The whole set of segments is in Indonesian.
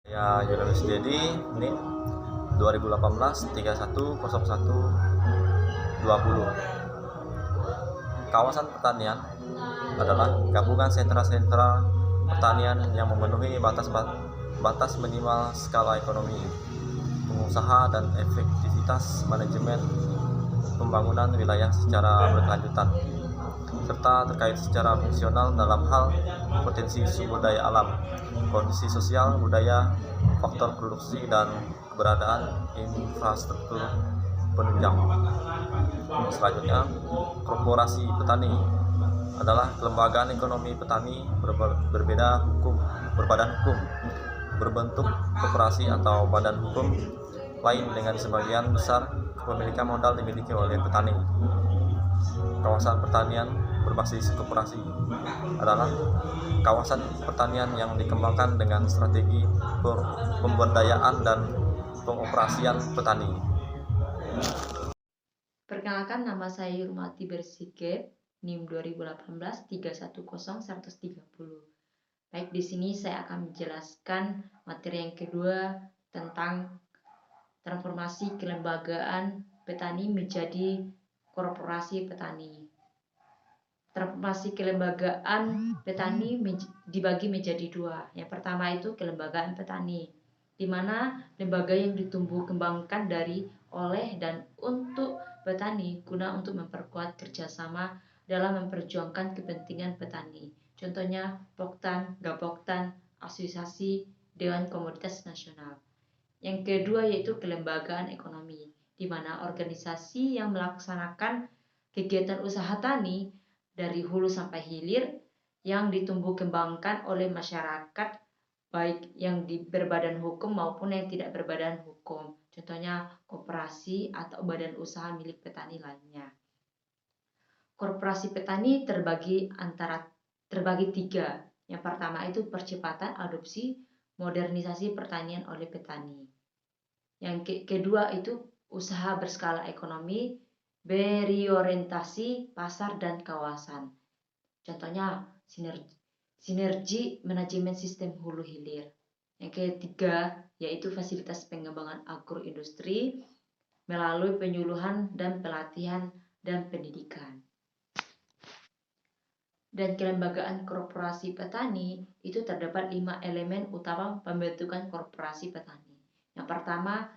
Ya, Julius Dedi, NIM 2018 310120. Kawasan pertanian adalah gabungan sentra-sentra pertanian yang memenuhi batas minimal skala ekonomi, pengusaha dan efektivitas manajemen pembangunan wilayah secara berkelanjutan, serta terkait secara fungsional dalam hal potensi sumber daya alam, kondisi sosial, budaya, faktor produksi, dan keberadaan infrastruktur penunjang. Selanjutnya, korporasi petani adalah kelembagaan ekonomi petani berbadan hukum, berbentuk koperasi atau badan hukum lain dengan sebagian besar kepemilikan modal dimiliki oleh petani. Kawasan pertanian berbasis koperasi adalah kawasan pertanian yang dikembangkan dengan strategi pemberdayaan dan pengoperasian petani. Perkenalkan, nama saya Yurmati Bersikep, NIM 2018 310130. Baik, di sini saya akan menjelaskan materi yang kedua tentang transformasi kelembagaan petani menjadi korporasi petani. Transformasi kelembagaan petani dibagi menjadi dua. Yang pertama itu kelembagaan petani, di mana lembaga yang ditumbuh kembangkan dari, oleh, dan untuk petani guna untuk memperkuat kerjasama dalam memperjuangkan kepentingan petani. Contohnya Poktan, Gapoktan, Asosiasi Dewan Komoditas Nasional. Yang kedua yaitu kelembagaan ekonomi, di mana organisasi yang melaksanakan kegiatan usaha tani dari hulu sampai hilir yang ditumbuh kembangkan oleh masyarakat, baik yang berbadan hukum maupun yang tidak berbadan hukum. Contohnya koperasi atau badan usaha milik petani lainnya. Korporasi petani terbagi tiga. Yang pertama itu percepatan adopsi modernisasi pertanian oleh petani. Yang kedua itu usaha berskala ekonomi, berorientasi pasar dan kawasan. Contohnya sinergi manajemen sistem hulu hilir. Yang ketiga yaitu fasilitas pengembangan agroindustri melalui penyuluhan dan pelatihan dan pendidikan. Dan kelembagaan korporasi petani itu terdapat 5 elemen utama pembentukan korporasi petani. Yang pertama,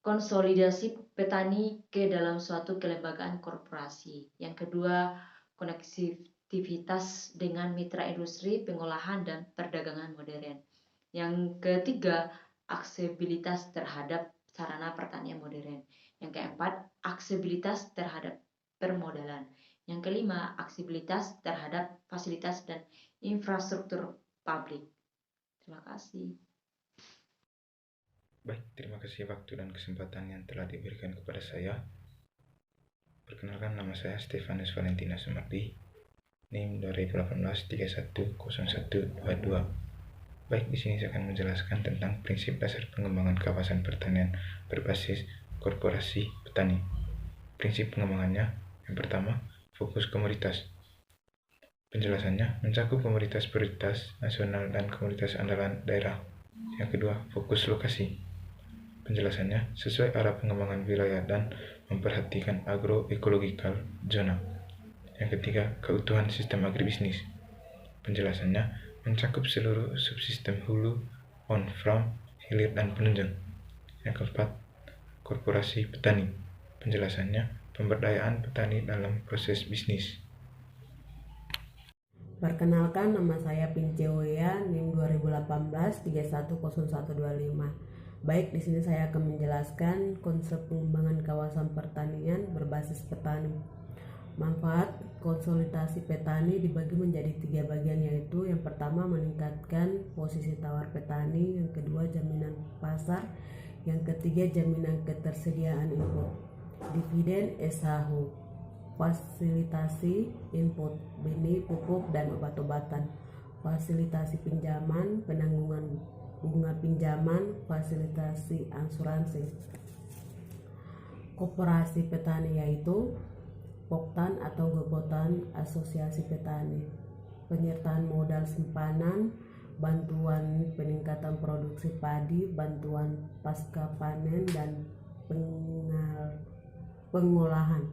konsolidasi petani ke dalam suatu kelembagaan korporasi. Yang kedua, konektivitas dengan mitra industri, pengolahan, dan perdagangan modern. Yang ketiga, aksesibilitas terhadap sarana pertanian modern. Yang keempat, aksesibilitas terhadap permodalan. Yang kelima, aksesibilitas terhadap fasilitas dan infrastruktur publik. Terima kasih. Baik, terima kasih waktu dan kesempatan yang telah diberikan kepada saya. Perkenalkan, nama saya Stefanus Valentina Sumardi, NIM 2018 310122. Baik, di sini saya akan menjelaskan tentang prinsip dasar pengembangan kawasan pertanian berbasis korporasi petani. Prinsip pengembangannya, yang pertama, fokus komoditas. Penjelasannya mencakup komoditas prioritas nasional dan komoditas andalan daerah. Yang kedua, fokus lokasi. Penjelasannya sesuai arah pengembangan wilayah dan memperhatikan agroekologikal zona. Yang ketiga, keutuhan sistem agribisnis. Penjelasannya mencakup seluruh subsistem hulu, on-farm, hilir, dan penunjang. Yang keempat, korporasi petani. Penjelasannya pemberdayaan petani dalam proses bisnis. Perkenalkan, nama saya Pince Wea, NIM 2018 310125. Baik, di sini saya akan menjelaskan konsep pengembangan kawasan pertanian berbasis petani. Manfaat konsolidasi petani dibagi menjadi 3 bagian, yaitu yang pertama meningkatkan posisi tawar petani, yang kedua jaminan pasar, yang ketiga jaminan ketersediaan input, dividen SHU, fasilitasi input, benih, pupuk, dan obat-obatan, fasilitasi pinjaman, penanggungan bunga pinjaman, fasilitasi asuransi. Koperasi petani yaitu Poktan atau Gopotan Asosiasi Petani, penyertaan modal simpanan, bantuan peningkatan produksi padi, bantuan pasca panen dan pengolahan,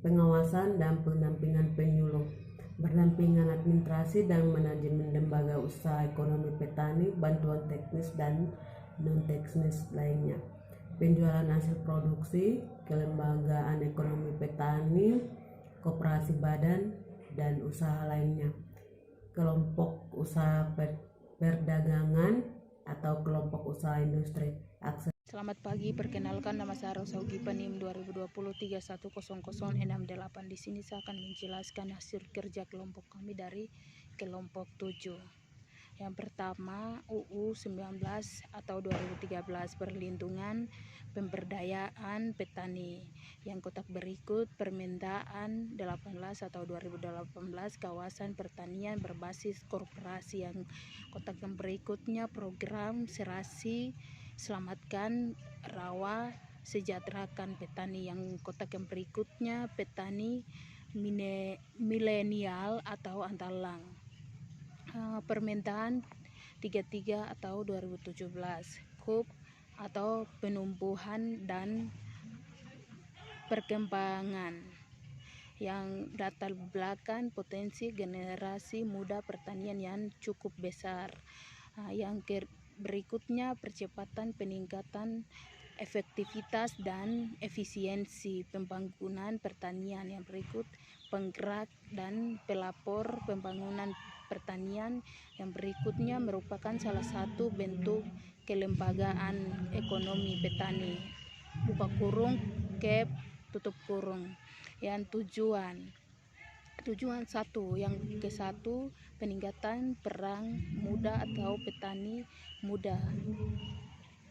pengawasan dan pendampingan penyuluh, berdampingan administrasi dan manajemen lembaga usaha ekonomi petani, bantuan teknis dan non-teknis lainnya, penjualan hasil produksi, kelembagaan ekonomi petani, koperasi badan, dan usaha lainnya, kelompok usaha perdagangan atau kelompok usaha industri. Selamat pagi, perkenalkan nama saya Rosa Ugipa NIM 2020-310068. Di sini saya akan menjelaskan hasil kerja kelompok kami dari kelompok 7. Yang pertama UU 19 atau 2013 perlindungan pemberdayaan petani. Yang kotak berikut Permendaan 18 atau 2018 kawasan pertanian berbasis korporasi. Yang kotak yang berikutnya program serasi selamatkan rawa sejahterakan petani. Yang kotak yang berikutnya petani milenial atau antalang. Permintaan 33 atau 2017 KUB atau penumbuhan dan perkembangan. Yang latar belakang potensi generasi muda pertanian yang cukup besar. Yang berikutnya percepatan peningkatan efektivitas dan efisiensi pembangunan pertanian. Yang berikut penggerak dan pelapor pembangunan pertanian. Yang berikutnya merupakan salah satu bentuk kelembagaan ekonomi petani. Buka kurung, cap, tutup kurung. Yang tujuan satu, yang ke-1 peningkatan peran muda atau petani muda,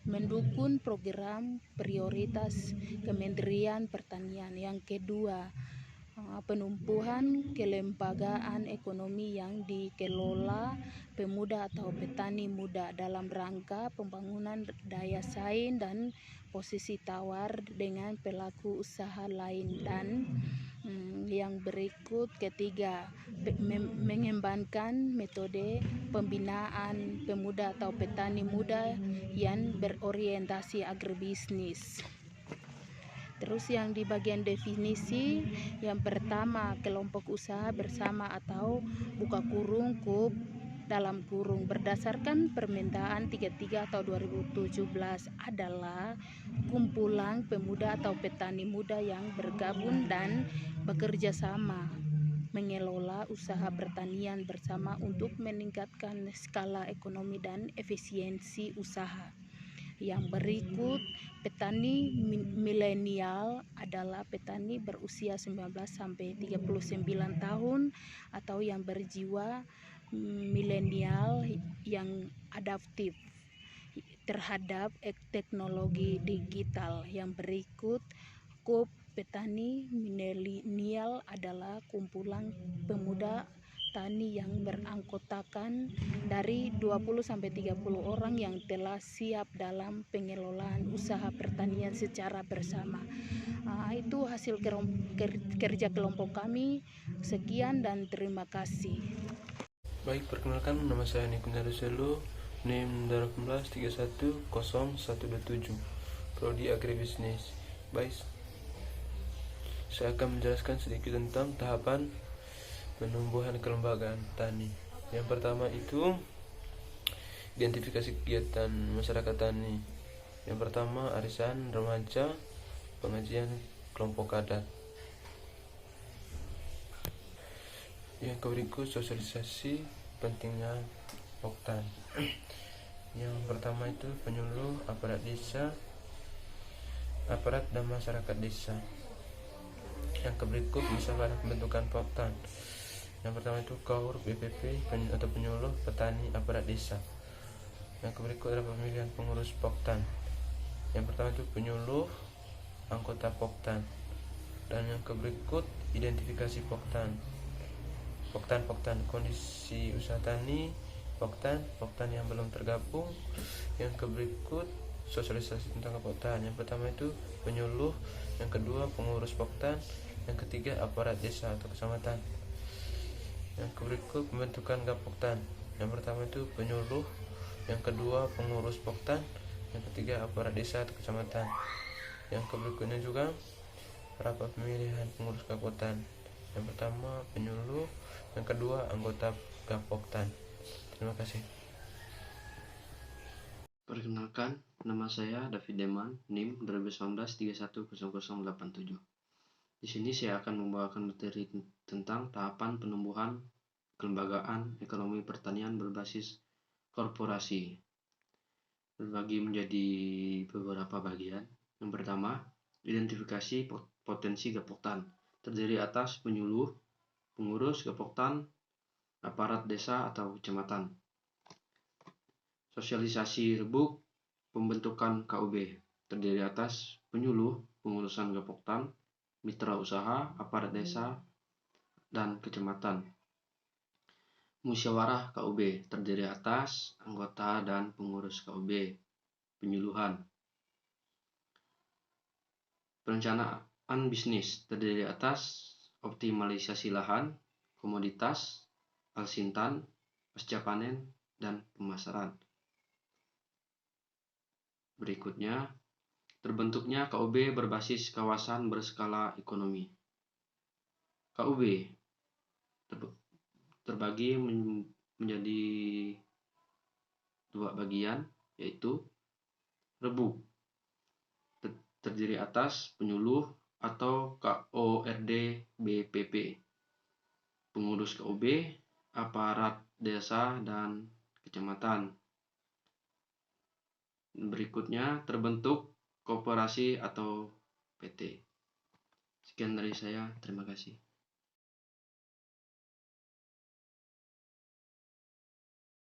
mendukung program prioritas Kementerian Pertanian. Yang kedua, penumbuhan kelembagaan ekonomi yang dikelola pemuda atau petani muda dalam rangka pembangunan daya saing dan posisi tawar dengan pelaku usaha lain. Dan yang berikut ketiga, mengembangkan metode pembinaan pemuda atau petani muda yang berorientasi agribisnis. Terus yang di bagian definisi, yang pertama kelompok usaha bersama atau buka kurung KUB dalam kurung berdasarkan Permendaan 33 atau 2017 adalah kumpulan pemuda atau petani muda yang bergabung dan bekerja sama mengelola usaha pertanian bersama untuk meningkatkan skala ekonomi dan efisiensi usaha. Yang berikut petani milenial adalah petani berusia 19 sampai 39 tahun atau yang berjiwa milenial yang adaptif terhadap teknologi digital. Yang berikut KUB petani milenial adalah kumpulan pemuda tani yang beranggotakan dari 20 sampai 30 orang yang telah siap dalam pengelolaan usaha pertanian secara bersama. Itu hasil kerja kelompok kami. Sekian dan terima kasih. Baik, perkenalkan nama saya Nikunda Ruselo, NIM 18310127, Prodi Agribisnis. Baik, saya akan menjelaskan sedikit tentang tahapan penumbuhan kelembagaan tani. Yang pertama itu identifikasi kegiatan masyarakat tani. Yang pertama arisan remaja, pengajian kelompok adat. Yang berikut sosialisasi pentingnya poktan. Yang pertama itu penyuluh aparat desa, aparat dan masyarakat desa. Yang berikut misalkan pembentukan poktan. Yang pertama itu KAUR BPP atau penyuluh petani aparat desa. Yang berikut adalah pemilihan pengurus poktan. Yang pertama itu penyuluh anggota poktan. Dan yang berikut identifikasi poktan. Poktan kondisi usaha tani, poktan yang belum tergabung. Yang berikut sosialisasi tentang poktan. Yang pertama itu penyuluh, yang kedua pengurus poktan, yang ketiga aparat desa atau kecamatan. Yang berikut pembentukan gapoktan. Yang pertama itu penyuluh, yang kedua pengurus poktan, yang ketiga aparat desa atau kecamatan. Yang berikutnya juga rapat pemilihan pengurus Gapoktan. Yang pertama penyuluh, yang kedua anggota Gapoktan. Terima kasih. Perkenalkan, nama saya David Deman, NIM 2019-310087. Di sini saya akan membawakan materi tentang tahapan penumbuhan kelembagaan ekonomi pertanian berbasis korporasi. Berbagi menjadi beberapa bagian. Yang pertama, identifikasi potensi Gapoktan. Terdiri atas penyuluh, pengurus Gapoktan, aparat desa atau kecamatan. Sosialisasi rebuk pembentukan KUB. Terdiri atas penyuluh, pengurusan Gapoktan, mitra usaha, aparat desa, dan kecamatan. Musyawarah KUB terdiri atas anggota dan pengurus KUB. Penyuluhan. Perencanaan bisnis terdiri atas optimalisasi lahan, komoditas, alsintan, pasca panen, dan pemasaran. Berikutnya, terbentuknya KUB berbasis kawasan berskala ekonomi. KUB terbagi menjadi dua bagian, yaitu rebuk terdiri atas penyuluh atau KORD BPP, pengurus KUB, aparat desa, dan kecamatan. Berikutnya terbentuk koperasi atau PT. Sekian dari saya, terima kasih.